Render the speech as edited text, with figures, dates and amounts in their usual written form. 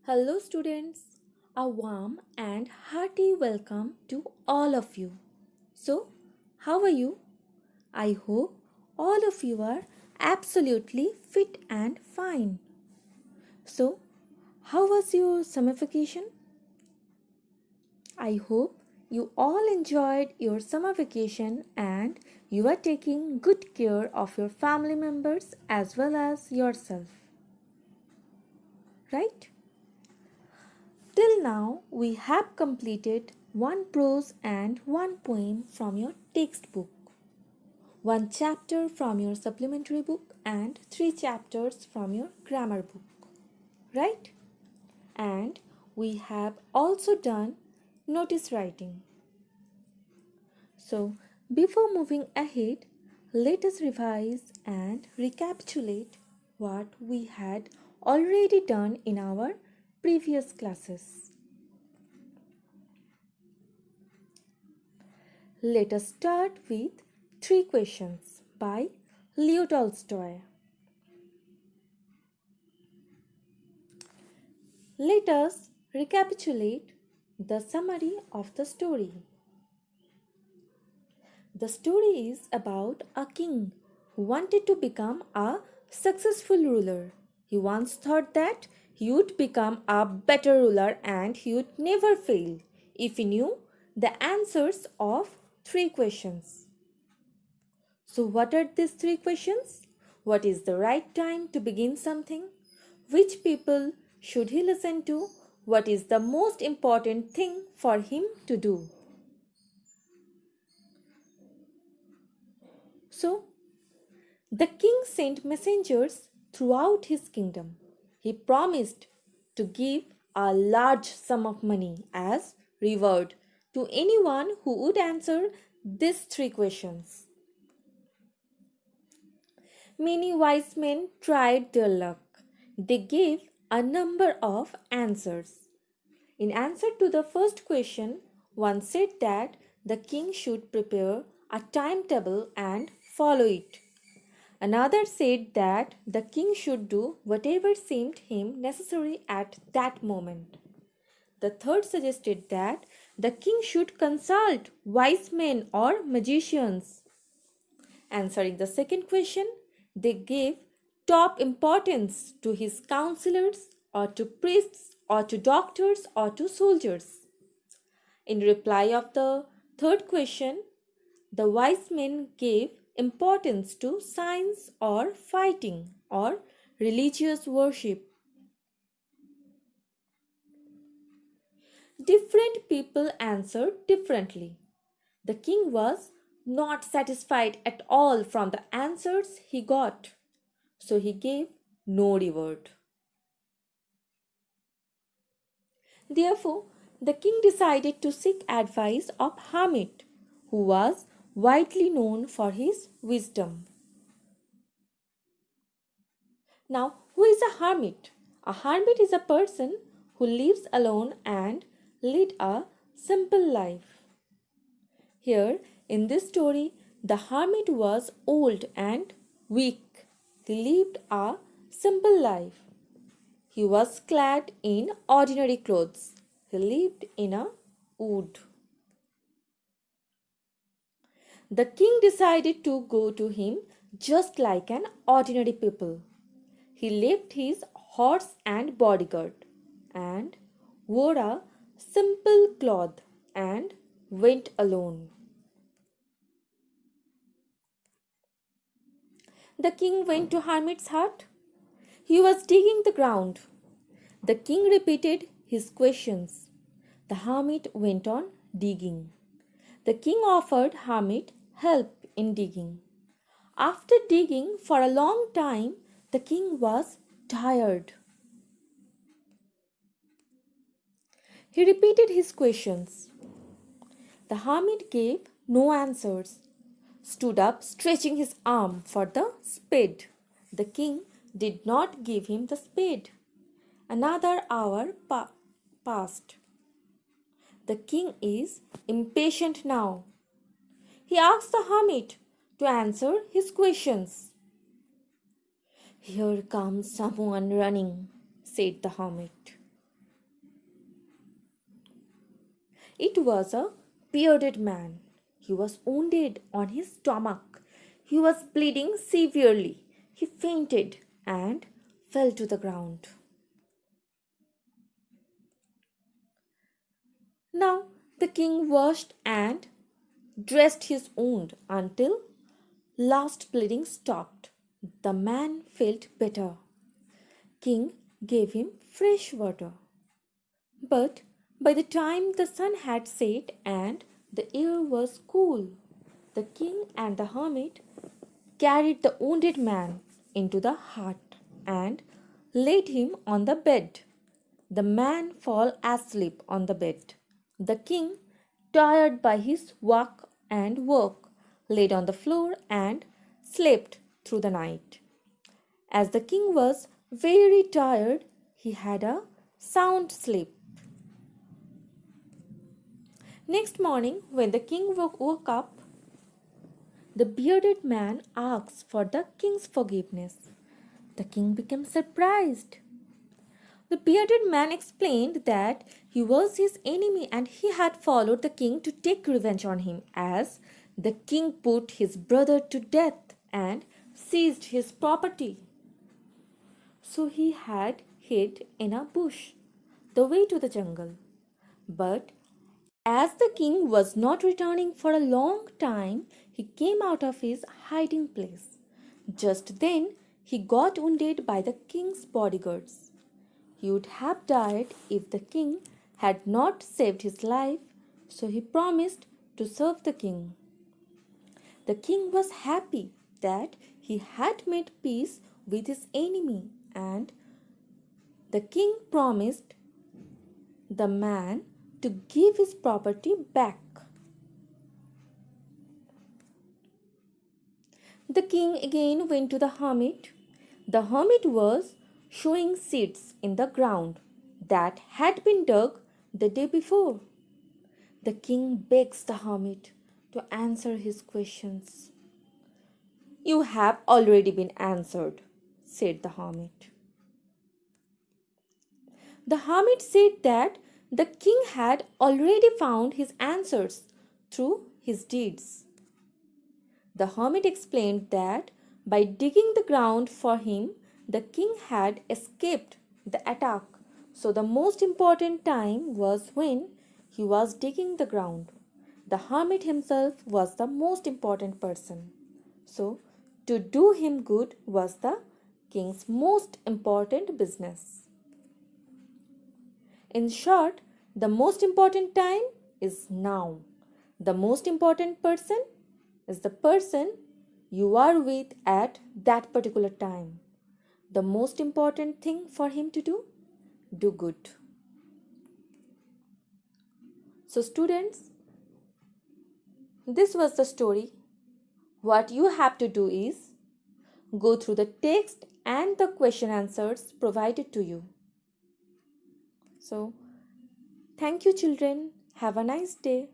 Hello, students. A warm and hearty welcome to all of you. So, how are you? I hope all of you are absolutely fit and fine. So, how was your summer vacation? I hope you all enjoyed your summer vacation and you are taking good care of your family members as well as yourself. Right? Till now, we have completed one prose and one poem from your textbook, one chapter from your supplementary book, and three chapters from your grammar book. Right? And we have also done notice writing. So, before moving ahead, let us revise and recapitulate what we had already done in our previous classes. Let us start with Three Questions by Leo Tolstoy. Let us recapitulate the summary of the story. The story is about a king who wanted to become a successful ruler. He once thought that he would become a better ruler and he would never fail if he knew the answers of three questions. So, what are these three questions? What is the right time to begin something? Which people should he listen to? What is the most important thing for him to do? So, the king sent messengers throughout his kingdom. He promised to give a large sum of money as reward to anyone who would answer these three questions. Many wise men tried their luck. They gave a number of answers. In answer to the first question, one said that the king should prepare a timetable and follow it. Another said that the king should do whatever seemed him necessary at that moment. The third suggested that the king should consult wise men or magicians. Answering the second question, they gave top importance to his counselors or to priests or to doctors or to soldiers. In reply of the third question, the wise men gave importance to science or fighting or religious worship. Different people answered differently. The king was not satisfied at all from the answers he got, so he gave no reward. Therefore, the king decided to seek advice of hermit, who was widely known for his wisdom. Now, who is a hermit? A hermit is a person who lives alone and lead a simple life. Here, in this story, the hermit was old and weak. He lived a simple life. He was clad in ordinary clothes. He lived in a wood. The king decided to go to him just like an ordinary people. He left his horse and bodyguard and wore a simple cloth and went alone. The king went to hermit's hut. He was digging the ground. The king repeated his questions. The hermit went on digging. The king offered hermit help in digging. After digging for a long time, the king was tired. He repeated his questions. The hermit gave no answers, stood up, stretching his arm for the spade. The king did not give him the spade. Another hour passed. The king is impatient now. He asked the hermit to answer his questions. Here comes someone running, said the hermit. It was a bearded man. He was wounded on his stomach. He was bleeding severely. He fainted and fell to the ground. Now the king washed and dressed his wound until last bleeding stopped. The man felt better. King gave him fresh water. But by the time the sun had set and the air was cool, the king and the hermit carried the wounded man into the hut and laid him on the bed. The man fell asleep on the bed. The king, tired by his walk and work, laid on the floor and slept through the night. As the king was very tired, he had a sound sleep. Next morning, when the king woke up, the bearded man asked for the king's forgiveness. The king became surprised. The bearded man explained that he was his enemy and he had followed the king to take revenge on him, as the king put his brother to death and seized his property. So he had hid in a bush, the way to the jungle. But as the king was not returning for a long time, he came out of his hiding place. Just then, he got wounded by the king's bodyguards. He would have died if the king had not saved his life, so he promised to serve the king. The king was happy that he had made peace with his enemy, and the king promised the man to give his property back. The king again went to the hermit. The hermit was showing seeds in the ground that had been dug the day before. The king begs the hermit to answer his questions. "You have already been answered," said the hermit. The hermit said that the king had already found his answers through his deeds. The hermit explained that by digging the ground for him, the king had escaped the attack. So the most important time was when he was digging the ground. The hermit himself was the most important person. So to do him good was the king's most important business. In short, the most important time is now. The most important person is the person you are with at that particular time. The most important thing for him to do good. So students, this was the story. What you have to do is go through the text and the question answers provided to you. So, thank you children. Have a nice day.